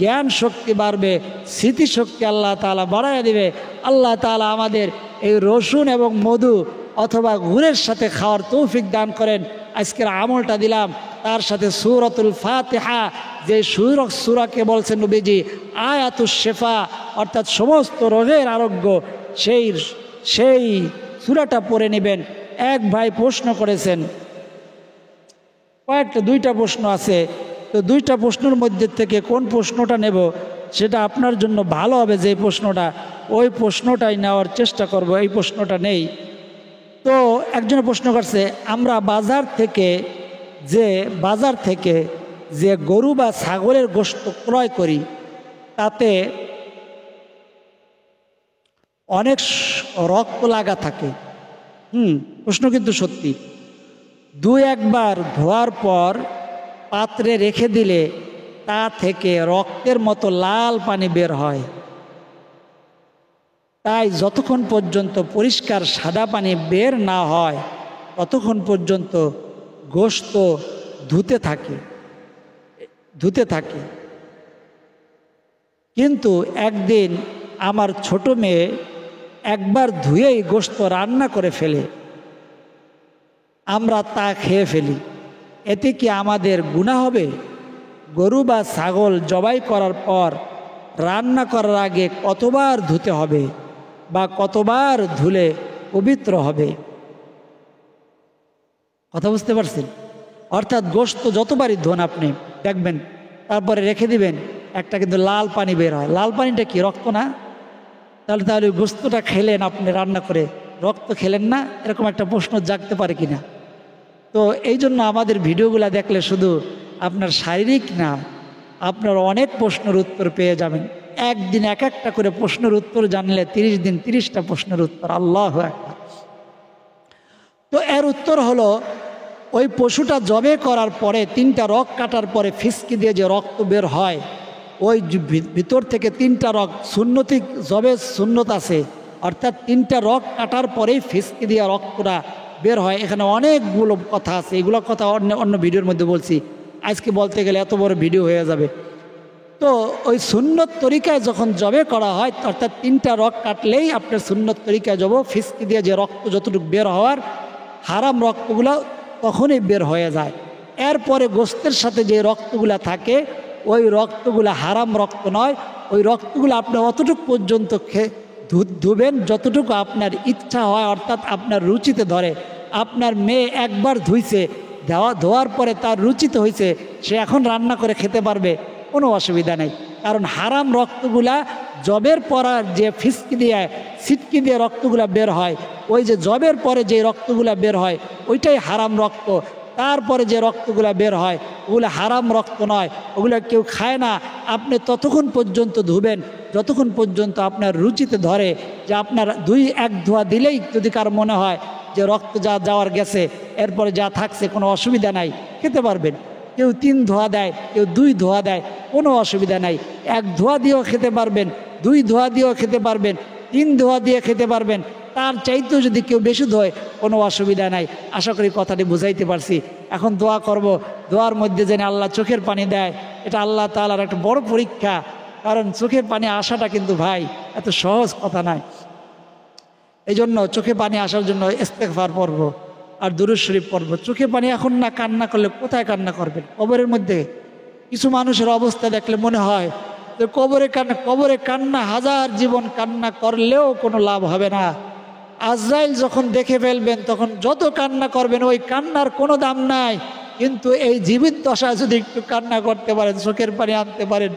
জ্ঞান শক্তি বাড়বে, স্মৃতিশক্তি আল্লাহ তাআলা বাড়াইয়া দিবে। আল্লাহ তাআলা আমাদের এই রসুন এবং মধু অথবা গুড়ের সাথে খাওয়ার তৌফিক দান করেন। আজকের আমলটা দিলাম, তার সাথে সূরাতুল ফাতিহা, যে সূরাকে বলছেন নবীজি আয়াতুশ শিফা, অর্থাৎ সমস্ত রোগের আরোগ্য, সেই সূরাটা পড়ে নেবেন। এক ভাই প্রশ্ন করেছেন, দুইটা প্রশ্ন আছে, তো দুইটা প্রশ্নের মধ্যে থেকে কোন প্রশ্নটা নেব সেটা আপনার জন্য ভালো হবে। যে প্রশ্নটা, ওই প্রশ্নটাই নেওয়ার চেষ্টা করব, এই প্রশ্নটা নেই। তো একজনে প্রশ্ন করছে, আমরা বাজার থেকে যে গরু বা ছাগলের গোশত ক্রয় করি তাতে অনেক রক্ত লাগা থাকে। প্রশ্ন কিন্তু সত্যি। 2-1 বার ধোয়ার পর পাত্রে রেখে দিলে তা থেকে রক্তের মতো লাল পানি বের হয়। তাই যতক্ষণ পর্যন্ত পরিষ্কার সাদা পানি বের না হয় ততক্ষণ পর্যন্ত গোশত ধুতে থাকে। কিন্তু একদিন আমার ছোট মেয়ে একবার ধুয়েই গোশত রান্না করে ফেলে, আমরা তা খেয়ে ফেলি, এতে কি আমাদের গুনাহ হবে? গরু বা ছাগল জবাই করার পর রান্না করার আগে কতবার ধুতে হবে বা কতবার ধুলে পবিত্র হবে? কথা বুঝতে পারছেন? অর্থাৎ গোশত যতবারই ধোন আপনি দেখবেন, তারপরে রেখে দিবেন, একটা কিন্তু লাল পানি বের হয়। লাল পানিটা কি রক্ত না? তাহলে ওই গোশতটা খেলেন আপনি রান্না করে, রক্ত খেলেন না? এরকম একটা প্রশ্ন জাগতে পারে কিনা। তো এই জন্য আমাদের ভিডিওগুলো দেখলে শুধু আপনার শারীরিক না, আপনার অনেক প্রশ্নের উত্তর পেয়ে যাবেন। একদিন এক একটা করে প্রশ্নের উত্তর জানলে 30 দিন 30টা প্রশ্নের উত্তর। আল্লাহু আকবার। তো এর উত্তর হলো, ওই পশুটা জবে করার পরে 3টা রগ কাটার পরে ফিসকি দিয়ে যে রক্ত বের হয়, ওই ভিতর থেকে 3টা রগ সুন্নতি জবে সুন্নত আছে, অর্থাৎ 3টা রগ কাটার পরেই ফিসকি দিয়ে রক্তটা বের হয়। এখানে অনেকগুলো কথা আছে, এগুলো কথা অন্য ভিডিওর মধ্যে বলছি, আজকে বলতে গেলে এত বড় ভিডিও হয়ে যাবে। তো ওই সুন্নত তরিকায় যখন জবে করা হয়, অর্থাৎ 3টা রগ কাটলেই আপনার সুন্নত তরিকায় জব, ফিসকি দিয়ে যে রক্ত যতটুকু বের হওয়ার, হারাম রক্তগুলো তখনই বের হয়ে যায়। এরপরে গোস্তের সাথে যে রক্তগুলা থাকে, ওই রক্তগুলা হারাম রক্ত নয়, ওই রক্তগুলো আপনি অতটুকু পর্যন্ত ধুবেন যতটুকু আপনার ইচ্ছা হয়, অর্থাৎ আপনার রুচিতে ধরে। আপনার মেয়ে একবার ধুইছে, ধোয়ার পরে তার রুচিতে হয়েছে, সে এখন রান্না করে খেতে পারবে, কোনো অসুবিধা নেই। কারণ হারাম রক্তগুলা জবের পর যে ফিসকি দিয়ে সিটকি দিয়ে রক্তগুলা বের হয়, ওই যে জবের পরে যে রক্তগুলা বের হয় ওইটাই হারাম রক্ত। তারপরে যে রক্তগুলা বের হয় ওগুলো হারাম রক্ত নয়, ওগুলো কেউ খায় না। আপনি ততক্ষণ পর্যন্ত ধুবেন যতক্ষণ পর্যন্ত আপনার রুচিতে ধরে, যে আপনার 2-1 ধোয়া দিলেই যদি কার মনে হয় যে রক্ত যা যাওয়ার গেছে, এরপরে যা থাকছে কোনো অসুবিধা নাই, খেতে পারবেন। কেউ 3 ধোয়া দেয়, কেউ 2 ধোয়া দেয়, কোনো অসুবিধা নাই। 1 ধোয়া দিয়েও খেতে পারবেন, 2 ধোয়া দিয়েও খেতে পারবেন, 3 ধোয়া দিয়ে খেতে পারবেন। তার চাইতেও যদি কেউ বেশি ধোয় কোনো অসুবিধা নাই। আশা করি কথাটি বুঝাইতে পারছি। এখন দোয়া করব, দোয়ার মধ্যে যেন আল্লাহ চোখের পানি দেয়। এটা আল্লাহ তাআলার একটা বড় পরীক্ষা, কারণ চোখের পানি আসাটা কিন্তু ভাই এত সহজ কথা নয়। এই জন্য চোখে পানি আসার জন্য ইস্তেগফার পড়ব আর দুরূদ শরীফ পড়ব। চোখে পানি এখন না কান্না করলে কোথায় কান্না করবেন? কবরের মধ্যে। কিছু মানুষের অবস্থা দেখলে মনে হয় যে কবরে কান্না, হাজার জীবন কান্না করলেও কোনো লাভ হবে না। আজরাইল যখন দেখে ফেলবেন তখন যত কান্না করবেন ওই কান্নার কোনো দাম নাই। কিন্তু এই জীবিত দশায় যদি একটু কান্না করতে পারেন, চোখের পানি আনতে পারেন,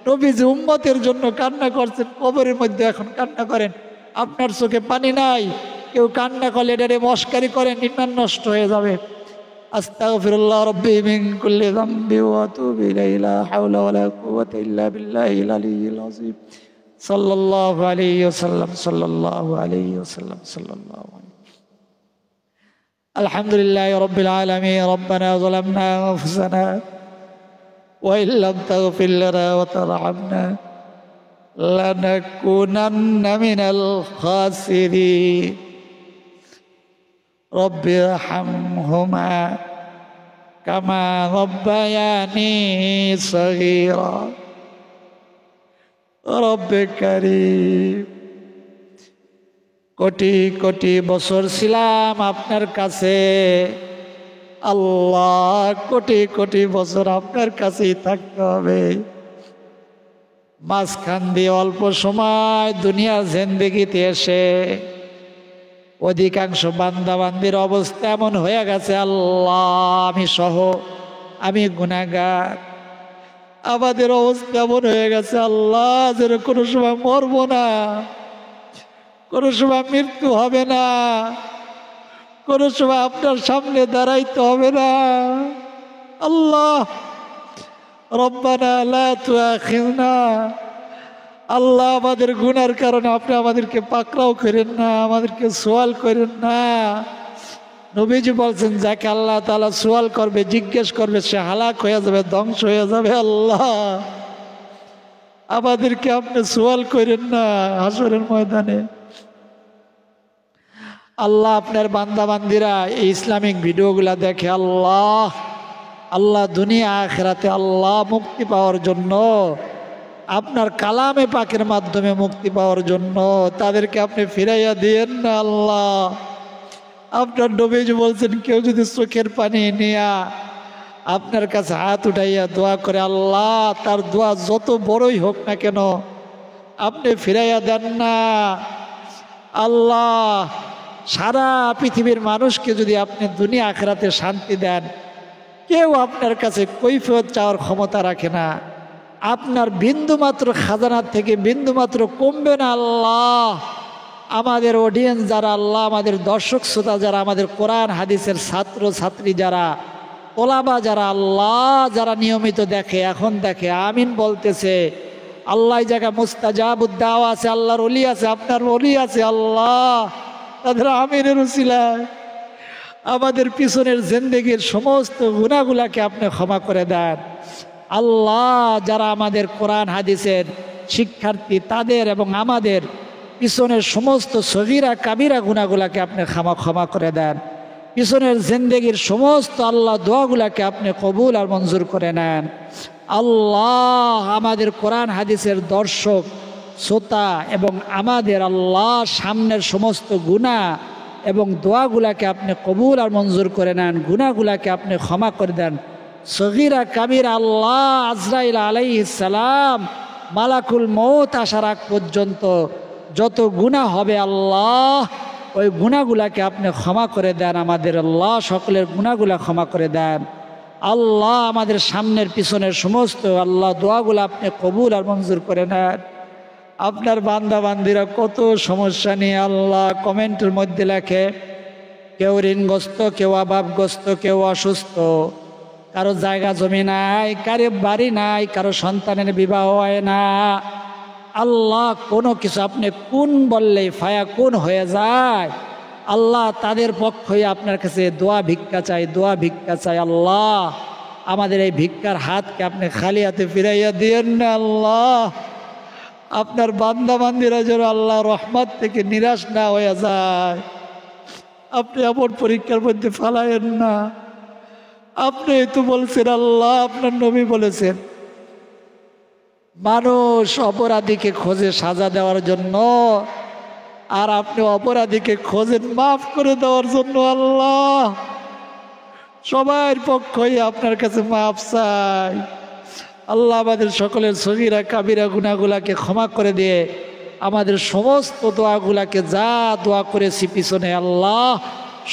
নবীজি উম্মতের জন্য কান্না করছেন, কবরের মধ্যে এখন কান্না করেন, আপনার চোখে পানি নাই, কেউ কান্না করলে এটারে মস্কারি করেন, ইমান নষ্ট হয়ে যাবে। আস্তাগফিরুল্লাহ রাব্বি মিন কুল্লি যামবি ওয়া আতুবু ইলাইহি, লা হাওলা ওয়া লা কুওয়াতা ইল্লা বিল্লাহিল আলিয়্যিল আযীম। সাল্লাল্লাহু আলাইহি ওয়াসাল্লাম, সাল্লাল্লাহু আলাইহি ওয়াসাল্লাম, সাল্লাল্লাহু আলাইহি। আলহামদুলিল্লাহি রাব্বিল আলামিন। রব্বানা যালামনা আনফুসানা ওয়া ইল্লাম তাগফির লানা ওয়া তারহামনা লানাকুনান্না মিনাল খাসিরিন। রব্বি ইরহামহুমা কামা রাব্বায়ানি সগীরা। রব্বে কারীম, কোটি কোটি বছর ছিলাম আপনার কাছে আল্লাহ, কোটি কোটি বছর আপনার কাছেই থাকতে হবে। মাঝখান দিয়ে অল্প সময় দুনিয়া জিন্দেগিতে এসে অধিকাংশ বান্দাবান্দির অবস্থা এমন হয়ে গেছে, আল্লাহ আমি সহ, আমি গুনাহগার, আমাদের অবস্থা এমন হয়ে গেছে আল্লাহ যেন কোনো সময় মরবো না, কোনো সময় মৃত্যু হবে না, কোনো সময় আপনার সামনে দাঁড়াইতে হবে না। আল্লাহ রব্বানা লা তুআখিযনা, আল্লাহ আমাদের গুনার কারণে আপনি আমাদেরকে পাকড়াও করেন না, আমাদেরকে সওয়াল করেন না। নবীজি বলছেন যাকে আল্লাহ তাআলা সওয়াল করবে, জিজ্ঞেস করবে, সে হালাক হয়ে যাবে, ধ্বংস হয়ে যাবে। আল্লাহ আমাদেরকে আপনি সওয়াল করেন না হাসরের ময়দানে। আল্লাহ আপনার বান্দা বান্দিরা এই ইসলামিক ভিডিওগুলা দেখে আল্লাহ, আল্লাহ দুনিয়া আখিরাতে আল্লাহ মুক্তি পাওয়ার জন্য, আপনার কালামে পাকের মাধ্যমে মুক্তি পাওয়ার জন্য তাদেরকে আপনি ফিরাইয়া দিয়েন না আল্লাহ। আপনার নবীজি বলছেন কেউ যদি চোখের পানি নিয়া আপনার কাছে হাত উঠাইয়া দোয়া করে, আল্লাহ তার দোয়া যত বড়ই হোক না কেন আপনি ফিরাইয়া দেন না। আল্লাহ সারা পৃথিবীর মানুষকে যদি আপনি দুনিয়া আখিরাতে শান্তি দেন, কেউ আপনার কাছে কৈফিয়ত চাওয়ার ক্ষমতা রাখে না। আপনার বিন্দুমাত্র খাজানার থেকে বিন্দুমাত্র কমবে না আল্লাহ। আমাদের অডিয়েন্স যারা আল্লাহ, আমাদের দর্শক শ্রোতা যারা, আমাদের কোরআন হাদিসের ছাত্র ছাত্রী যারা, ওলামা যারা আল্লাহ, যারা নিয়মিত দেখে, এখন দেখে, আমিন বলতেছে আল্লাহ, এই জায়গায় মুস্তাজাবুদ দাওয়া আছে, আল্লাহর ওলি আছে, আপনার ওলি আছে আল্লাহ, তাদের আমিনের উসিলায় আমাদের পিছনের জিন্দেগির সমস্ত গুনাহগুলাকে আপনি ক্ষমা করে দেন আল্লাহ। যারা আমাদের কোরআন হাদিসের শিক্ষার্থী তাদের এবং আমাদের পিছনের সমস্ত সগীরা কাবিরা গুনাহগুলাকে আপনি ক্ষমা করে দেন। পিছনের জিন্দেগির সমস্ত আল্লাহ দোয়াগুলাকে আপনি কবুল আর মঞ্জুর করে নেন। আল্লাহ আমাদের কোরআন হাদিসের দর্শক শ্রোতা এবং আমাদের আল্লাহ সামনের সমস্ত গুনাহ এবং দোয়াগুলাকে আপনি কবুল আর মঞ্জুর করে নেন, গুনাহগুলাকে আপনি ক্ষমা করে দেন। সগীরা কাবিরা আল্লাহ আজরাইল আলাইহিস সালাম মালাকুল মউত আসার আগ পর্যন্ত যত গুনাহ হবে আল্লাহ ওই গুনাহগুলাকে আপনি ক্ষমা করে দেন। আমাদের আল্লাহ সকলের গুনাহগুলা ক্ষমা করে দেন। আল্লাহ আমাদের সামনের পিছনের সমস্ত আল্লাহ দোয়াগুলো আপনি কবুল আর মঞ্জুর করে নেন। আপনার বান্দা বান্দিরা কত সমস্যা নিয়ে আল্লাহ কমেন্টের মধ্যে লেখে, কেউ ঋণগ্রস্ত, কেউ অভাবগ্রস্ত, কেউ অসুস্থ, কারো জায়গা জমি নাই, কারো বাড়ি নাই, কারো সন্তানের বিবাহ হয় না। আল্লাহ কোনো কিছু আপনি কোন বললেই ফায়া কোন হয়ে যায়। আল্লাহ তাদের পক্ষ হয়ে আপনার কাছে দোয়া ভিক্ষা চাই, দোয়া ভিক্ষা চাই। আল্লাহ আমাদের এই ভিক্ষার হাতকে আপনি খালি হাতে ফিরাইয়া দিয়েন না। আল্লাহ আপনার বান্দা বান্দিরা যেন আল্লাহ রহমত থেকে নিরাশ না হয়ে যায়। আপনি এমন পরীক্ষার মধ্যে ফালায়েন না। আপনি তো বলছেন, আল্লাহ আপনার নবী বলেছেন, মানুষ অপরাধীকে খোঁজে সাজা দেওয়ার জন্য, আর আপনি অপরাধীকে খোঁজেন মাফ করে দেওয়ার জন্য। আল্লাহ সবার পক্ষই আপনার কাছে মাফ চাই। আল্লাহ আমাদের সকলের সগীরা কাবিরা গুনাহগুলাকে ক্ষমা করে দিয়ে আমাদের সমস্ত দোয়াগুলাকে যা দোয়া করেছি পিছনে আল্লাহ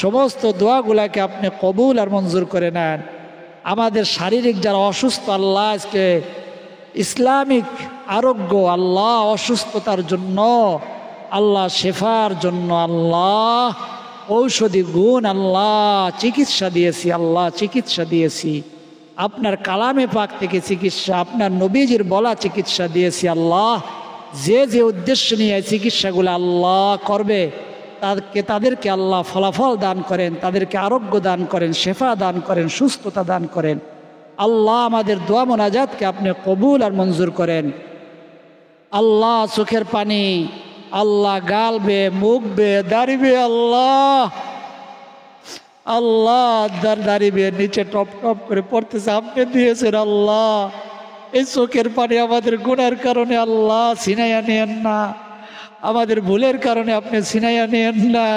সমস্ত দোয়াগুলাকে আপনি কবুল আর মঞ্জুর করে নেন। আমাদের শারীরিক যারা অসুস্থ আল্লাহ আজকে ইসলামিক আরোগ্য আল্লাহ অসুস্থতার জন্য আল্লাহ শেফার জন্য আল্লাহ ঔষধি গুণ আল্লাহ চিকিৎসা দিয়েছি, আল্লাহ চিকিৎসা দিয়েছি। আপনার কালামে পাক থেকে চিকিৎসা, আপনার নবীজির বলা চিকিৎসা দিয়েছি। আল্লাহ যে যে উদ্দেশ্য নিয়ে চিকিৎসাগুলো আল্লাহ করবে তাদেরকে আল্লাহ ফলাফল দান করেন, তাদেরকে আরোগ্য দান করেন, শেফা দান করেন, সুস্থতা দান করেন। আল্লাহ আমাদের দোয়া মোনাজাতকে আপনি কবুল আর মঞ্জুর করেন। আল্লাহ চোখের পানি আল্লাহ গালবে, মুখবে, দাঁড়িবে, আল্লাহ আল্লাহ দাঁড়িবে নিচে টপ টপ করে পড়তেছে, আপনি দিয়েছেন। আল্লাহ এই চোখের পানি আমাদের গুনার কারণে আল্লাহ ছিনাইয়া নেন না, আমাদের ভুলের কারণে আপনি ছিনাইয়া নেন না।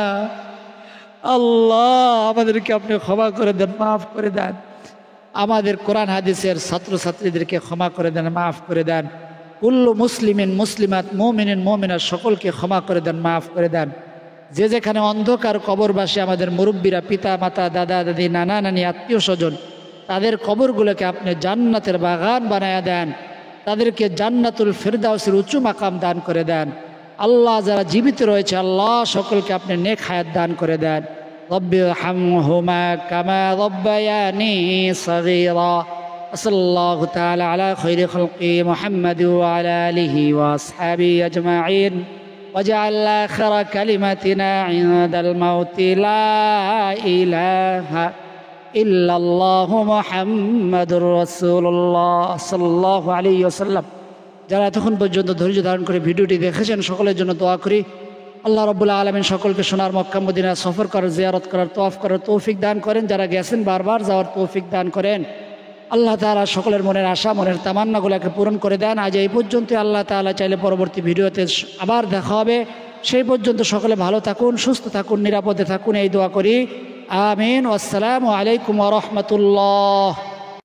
আল্লাহ আমাদেরকে আপনি ক্ষমা করে দেন, মাফ করে দেন। আমাদের কোরআন হাদিসের ছাত্রছাত্রীদেরকে ক্ষমা করে দেন, মাফ করে দেন। কুল্লু মুসলিমিন মুসলিমাত মুমিনিন মুমিনাত সকলকে ক্ষমা করে দেন, মাফ করে দেন। যে যেখানে অন্ধকার কবরবাসী আমাদের মুরব্বীরা, পিতা মাতা, দাদা দাদি, নানা নানি, আত্মীয় স্বজন, তাদের কবরগুলোকে আপনি জান্নাতের বাগান বানায়া দেন, তাদেরকে জান্নাতুল ফিরদাউসের উঁচু মাকাম দান করে দেন। আল্লাহ যারা জীবিত রয়েছে আল্লাহ সকলকে আপনি নেক হায়াত দান করে দেন। রব্বি রহমহুমা কামা রব্বায়ানি সগীরা। সাল্লাল্লাহু তাআলা আলা খায়রি খালকি মুহাম্মাদ ওয়া আলা আলিহি ওয়া আসহাবিহি আজমাইন। واجعل آخر كلمتنا عند الموت لا إله إلا الله محمد رسول الله صلى الله عليه وسلم। যারা এতক্ষণ পর্যন্ত ধৈর্য ধারণ করে ভিডিওটি দেখেছেন সকলের জন্য দোয়া করি আল্লাহ রাব্বুল আলামিন সকলকে সোনার মক্কা মদিনা সফর করার, জিয়ারত করার, তওয়াফ করার তৌফিক দান করেন। যারা গেছেন বারবার যাওয়ার তৌফিক দান করেন। আল্লাহ তাআলা সকলের মনের আশা, মনের তামান্নাগুলোকে পূরণ করে দেন। আজ এই পর্যন্ত। আল্লাহ তাআলা চাইলে পরবর্তী ভিডিওতে আবার দেখা হবে। সেই পর্যন্ত সকলে ভালো থাকুন, সুস্থ থাকুন, নিরাপদে থাকুন, এই দোয়া করি। আমিন। আসসালামু আলাইকুম ওয়া রাহমাতুল্লাহ।